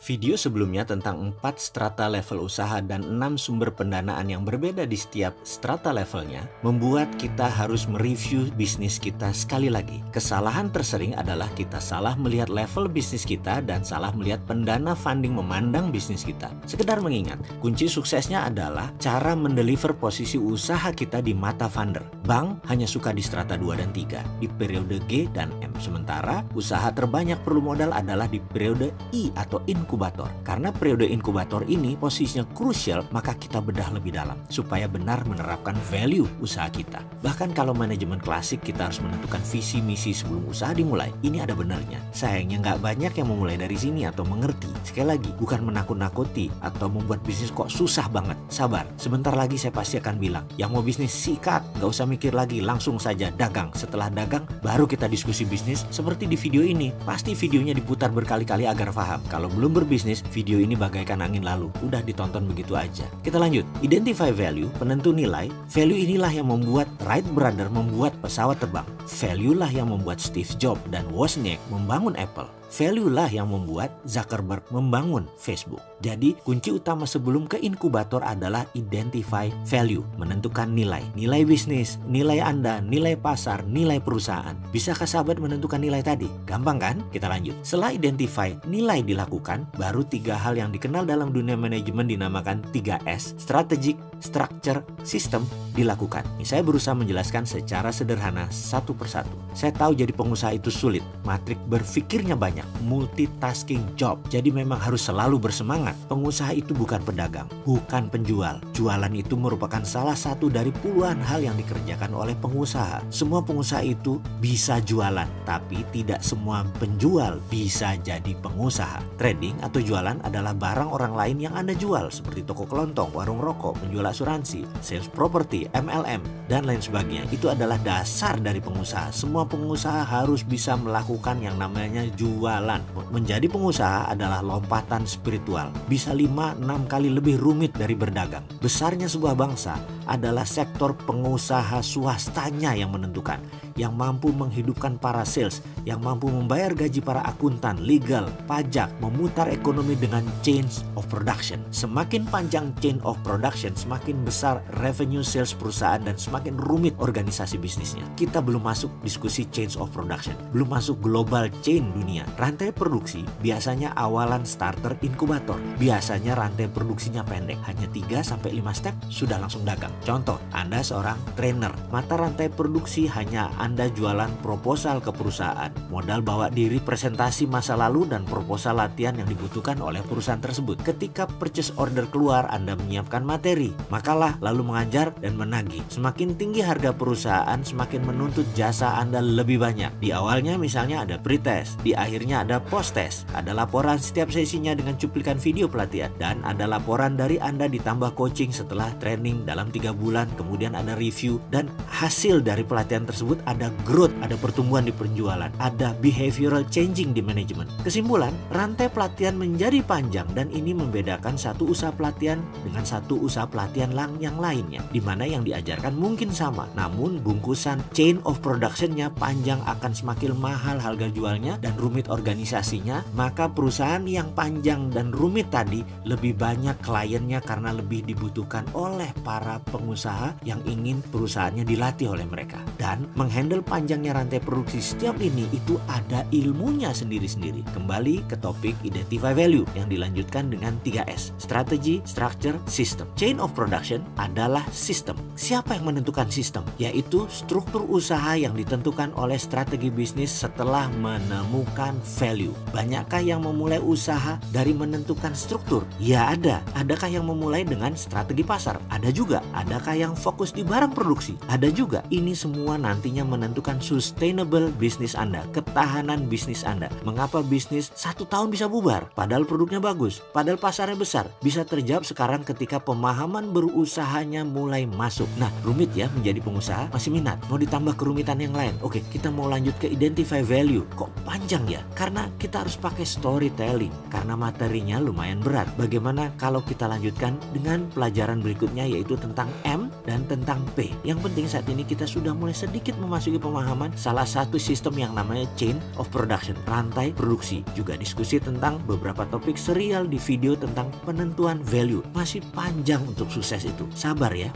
Video sebelumnya tentang 4 strata level usaha dan 6 sumber pendanaan yang berbeda di setiap strata levelnya membuat kita harus mereview bisnis kita sekali lagi. Kesalahan tersering adalah kita salah melihat level bisnis kita dan salah melihat pendana funding memandang bisnis kita. Sekedar mengingat, kunci suksesnya adalah cara mendeliver posisi usaha kita di mata funder. Bank hanya suka di strata 2 dan 3, di periode G dan M. Sementara usaha terbanyak perlu modal adalah di periode I atau inkubator. Karena periode inkubator ini posisinya krusial, maka kita bedah lebih dalam supaya benar menerapkan value usaha kita. Bahkan kalau manajemen klasik kita harus menentukan visi misi sebelum usaha dimulai. Ini ada benarnya. Sayangnya nggak banyak yang memulai dari sini atau mengerti. Sekali lagi, bukan menakut-nakuti atau membuat bisnis kok susah banget. Sabar, sebentar lagi saya pasti akan bilang, yang mau bisnis sikat, nggak usah mikir lagi, langsung saja dagang. Setelah dagang, baru kita diskusi bisnis seperti di video ini. Pasti videonya diputar berkali-kali agar paham. Kalau belum berbisnis, video ini bagaikan angin lalu. Udah ditonton begitu aja. Kita lanjut. Identify value, penentu nilai. Value inilah yang membuat Wright Brother membuat pesawat terbang. Value lah yang membuat Steve Jobs dan Wozniak membangun Apple. Value lah yang membuat Zuckerberg membangun Facebook. Jadi kunci utama sebelum ke inkubator adalah identify value, menentukan nilai. Nilai bisnis, nilai Anda, nilai pasar, nilai perusahaan. Bisakah sahabat menentukan nilai tadi? Gampang kan? Kita lanjut. Setelah identify nilai dilakukan, baru 3 hal yang dikenal dalam dunia manajemen dinamakan 3S. Strategic, structure, system dilakukan. Ini saya berusaha menjelaskan secara sederhana satu persatu. Saya tahu jadi pengusaha itu sulit. Matrik berpikirnya banyak. Multitasking job. Jadi memang harus selalu bersemangat. Pengusaha itu bukan pedagang, bukan penjual. Jualan itu merupakan salah satu dari puluhan hal yang dikerjakan oleh pengusaha. Semua pengusaha itu bisa jualan, tapi tidak semua penjual bisa jadi pengusaha. Trading atau jualan adalah barang orang lain yang Anda jual, seperti toko kelontong, warung rokok, penjual asuransi, sales property, MLM, dan lain sebagainya. Itu adalah dasar dari pengusaha. Semua pengusaha harus bisa melakukan yang namanya jualan. Menjadi pengusaha adalah lompatan spiritual. Bisa 5-6 kali lebih rumit dari berdagang. Besarnya sebuah bangsa adalah sektor pengusaha swastanya yang menentukan. Yang mampu menghidupkan para sales, yang mampu membayar gaji para akuntan, legal, pajak, memutar ekonomi dengan chain of production. Semakin panjang chain of production, semakin besar revenue sales perusahaan dan semakin rumit organisasi bisnisnya. Kita belum masuk diskusi chain of production, belum masuk global chain dunia. Rantai produksi biasanya awalan starter inkubator. Biasanya rantai produksinya pendek, hanya 3-5 step sudah langsung dagang. Contoh, Anda seorang trainer, mata rantai produksi hanya Anda jualan proposal ke perusahaan, modal bawa diri, presentasi masa lalu, dan proposal latihan yang dibutuhkan oleh perusahaan tersebut. Ketika purchase order keluar, Anda menyiapkan materi, makalah, lalu mengajar dan menagih. Semakin tinggi harga perusahaan, semakin menuntut jasa Anda lebih banyak. Di awalnya misalnya ada pre-test, di akhirnya ada post-test, ada laporan setiap sesinya dengan cuplikan video pelatihan, dan ada laporan dari Anda ditambah coaching setelah training dalam 3 bulan, kemudian ada review, dan hasil dari pelatihan tersebut ada growth, ada pertumbuhan di penjualan, ada behavioral changing di manajemen. Kesimpulan, rantai pelatihan menjadi panjang dan ini membedakan satu usaha pelatihan dengan satu usaha pelatihan yang lainnya, di mana yang diajarkan mungkin sama, namun bungkusan chain of production-nya panjang, akan semakin mahal harga jualnya dan rumit organisasinya. Maka perusahaan yang panjang dan rumit tadi lebih banyak kliennya karena lebih dibutuhkan oleh para pengusaha yang ingin perusahaannya dilatih oleh mereka. Dan menghandle panjangnya rantai produksi setiap ini itu ada ilmunya sendiri-sendiri. Kembali ke topik identify value yang dilanjutkan dengan 3S. Strategy, structure, system. Chain of production adalah sistem. Siapa yang menentukan sistem? Yaitu struktur usaha yang ditentukan oleh strategi bisnis setelah menemukan value. Banyakkah yang memulai usaha dari menentukan struktur? Ya ada. Adakah yang memulai dengan strategi pasar? Ada juga. Adakah yang fokus di barang produksi? Ada juga. Ini semua nantinya menentukan sustainable bisnis Anda, ketahanan bisnis Anda. Mengapa bisnis 1 tahun bisa bubar? Padahal produknya bagus, padahal pasarnya besar. Bisa terjawab sekarang ketika pemahaman berusahanya mulai masuk. Nah, rumit ya menjadi pengusaha? Masih minat? Mau ditambah kerumitan yang lain? Oke, kita mau lanjut ke identify value. Kok panjang ya? Karena kita harus pakai storytelling, karena materinya lumayan berat. Bagaimana kalau kita lanjutkan dengan pelajaran berikutnya, yaitu tentang M dan tentang P. Yang penting saat ini kita sudah mulai sedikit memasuki memasuki pemahaman salah satu sistem yang namanya chain of production, rantai produksi. Juga diskusi tentang beberapa topik serial di video tentang penentuan value. Masih panjang untuk sukses itu. Sabar ya.